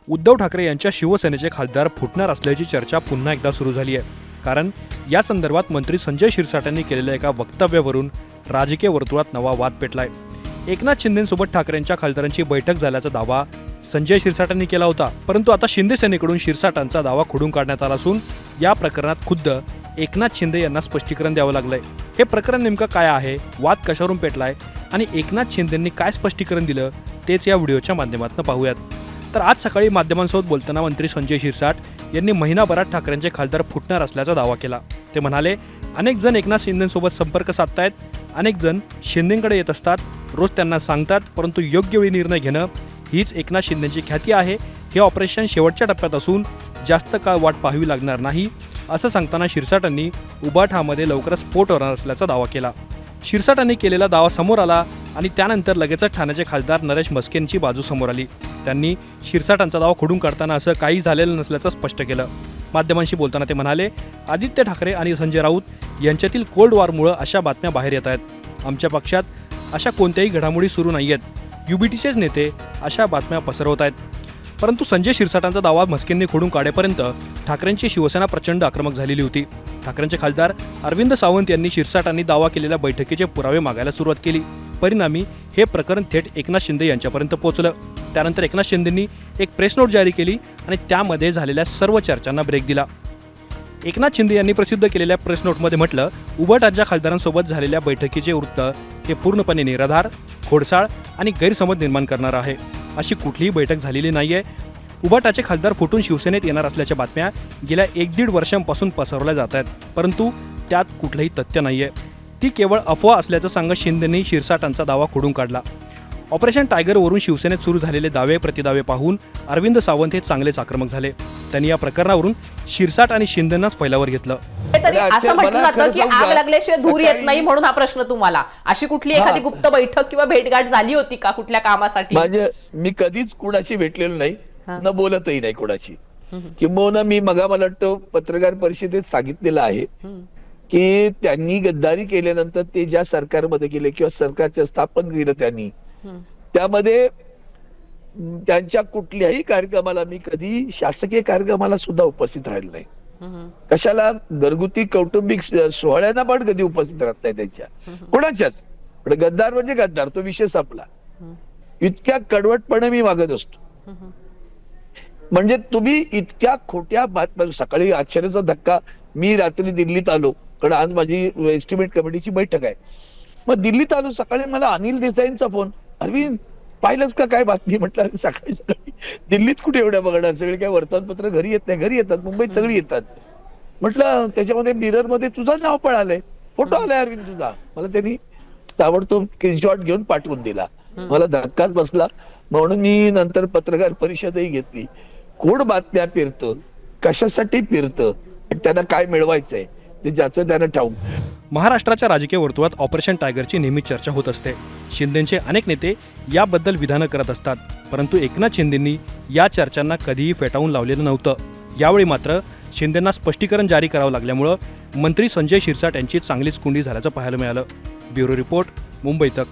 उद्धव ठाकरे यांच्या शिवसेनेचे खासदार फुटणार असल्याची चर्चा पुन्हा एकदा सुरू झाली आहे. कारण या संदर्भात मंत्री संजय शिरसाट यांनी केलेल्या एका वक्तव्यावरून राजकीय वर्तुळात नवा वाद पेटलाय. एकनाथ शिंदेसोबत ठाकरेंच्या खासदारांची बैठक झाल्याचा दावा संजय शिरसाट यांनी केला होता, परंतु आता शिंदे सेनेकडून शिरसाटांचा दावा खोडून काढण्यात आला असून या प्रकरणात खुद्द एकनाथ शिंदे यांना स्पष्टीकरण द्यावं लागलंय. हे प्रकरण नेमकं काय आहे, वाद कशावरून पेटलाय आणि एकनाथ शिंदेंनी काय स्पष्टीकरण दिलं तेच या व्हिडिओच्या माध्यमातून पाहूयात. तर आज सकाळी माध्यमांसोबत बोलताना मंत्री संजय शिरसाट यांनी महिनाभरात ठाकरेंचे खासदार फुटणार असल्याचा दावा केला. ते म्हणाले, अनेक जण एकनाथ शिंदेसोबत संपर्क साधतायत, अनेक जण शिंदेकडे येत असतात, रोज त्यांना सांगतात, परंतु योग्य वेळी निर्णय घेणं हीच एकनाथ शिंदेची ख्याती आहे. हे ऑपरेशन शेवटच्या टप्प्यात असून जास्त काळ वाट पाहावी लागणार नाही, असं सांगताना शिरसाटांनी उबाठामध्ये लवकरच स्फोट होणार असल्याचा दावा केला. शिरसाटांनी केलेला दावा समोर आला आणि त्यानंतर लगेचच ठाण्याचे खासदार नरेश म्हस्केंची बाजू समोर आली. त्यांनी शिरसाटांचा दावा खोडून काढताना असं काही झालेलं नसल्याचं स्पष्ट केलं. माध्यमांशी बोलताना ते म्हणाले, आदित्य ठाकरे आणि संजय राऊत यांच्यातील कोल्ड वॉरमुळे अशा बातम्या बाहेर येत आहेत. आमच्या पक्षात अशा कोणत्याही घडामोडी सुरू नाही आहेत. युबीटीचेच नेते अशा बातम्या पसरवत आहेत. परंतु संजय शिरसाटांचा दावा म्हस्केंनी खोडून काढेपर्यंत ठाकरेंची शिवसेना प्रचंड आक्रमक झालेली होती. ठाकरेंचे खासदार अरविंद सावंत यांनी शिरसाटांनी दावा केलेल्या बैठकीचे पुरावे मागायला सुरुवात केली. परिणामी हे प्रकरण थेट एकनाथ शिंदे यांच्यापर्यंत पोहोचलं. त्यानंतर एकनाथ शिंदेंनी एक प्रेस नोट जारी केली आणि त्यामध्ये झालेल्या सर्व चर्चांना ब्रेक दिला. एकनाथ शिंदे यांनी प्रसिद्ध केलेल्या प्रेस नोटमध्ये म्हटलं, उबाटाच्या खासदारांसोबत झालेल्या बैठकीचे वृत्त हे पूर्णपणे निराधार, खोडसाळ आणि गैरसमज निर्माण करणार आहे. अशी कुठलीही बैठक झालेली नाहीये. उबाटाचे खासदार फुटून शिवसेनेत येणार असल्याच्या बातम्या गेल्या 1-1.5 वर्षांपासून पसरवल्या जात आहेत, परंतु त्यात कुठलंही तथ्य नाहीये. ती केवळ अफवा असल्याचं सांगत शिंदेंनी शिरसाटांचा दावा खोडून काढला. ऑपरेशन टायगरवरून शिवसेनेत सुरू झालेले दावे प्रतिदावे पाहून अरविंद सावंत हे चांगलेच आक्रमक झाले. त्यांनी या प्रकरणावरून शिरसाट आणि शिंदेंनाच फैलावर घेतलं. तरी असं म्हटलं जातं की आग लागल्याशिवाय धूर येत नाही, म्हणून हा प्रश्न तुम्हाला. अशी कुठली एखादी गुप्त बैठक किंवा भेटगाठ झाली होती का कुठल्या कामासाठी? मी कधीच कुणाशी भेटलेलो नाही, न बोलतही नाही कुणाशी. किंबहुना मी मला वाटतं पत्रकार परिषदेत सांगितलेलं आहे की त्यांनी गद्दारी केल्यानंतर ते ज्या सरकारमध्ये गेले किंवा सरकारचं स्थापन केलं त्यांनी, त्यामध्ये त्यांच्या कुठल्याही कार्यक्रमाला मी कधी शासकीय कार्यक्रमाला सुद्धा उपस्थित राहिलो नाही. कशाला घरगुती कौटुंबिक सोहळ्यांना पण कधी उपस्थित राहत नाही त्यांच्या कोणाच्याच. गद्दार म्हणजे गद्दार, तो विषय संपला. इतक्या कडवटपणे मी वागत असतो. म्हणजे तुम्ही इतक्या खोट्या बातम्या. सकाळी आश्चर्याचा धक्का, मी रात्री दिल्लीत आलो, कारण आज माझी एस्टिमेट कमिटीची बैठक आहे. मग दिल्लीत आलो, सकाळी मला अनिल देसाईंचा फोन, अरविंद पाहिलंच का काय बातमी? म्हटलं सकाळी सकाळी दिल्लीत कुठे एवढ्या बघणार, सगळे काय वर्तमानपत्र घरी येत नाही, घरी येतात, मुंबईत सगळी येतात. म्हटलं त्याच्यामध्ये मिरर मध्ये तुझं नाव पण आलंय, फोटो आलाय अरविंद तुझा. मला त्यांनी ताबडतोब स्क्रीनशॉट घेऊन पाठवून दिला. मला धक्काच बसला. म्हणून मी नंतर पत्रकार परिषदही घेतली. कोण बातम्या फिरतं, कशासाठी फिरतं, त्यांना काय मिळवायचंय ते ज्याचं त्यांना ठाऊक. महाराष्ट्राच्या राजकीय वर्तुळात ऑपरेशन टायगरची नेहमी चर्चा होत असते. शिंदेचे अनेक नेते याबद्दल विधानं करत असतात, परंतु एकनाथ शिंदेंनी या चर्चांना कधीही फेटाळून लावलेलं नव्हतं. यावेळी मात्र शिंदेंना स्पष्टीकरण जारी करावं लागल्यामुळं मंत्री संजय शिरसाट यांची चांगलीच कुंडी झाल्याचं पाहायला मिळालं. ब्युरो रिपोर्ट, मुंबई तक.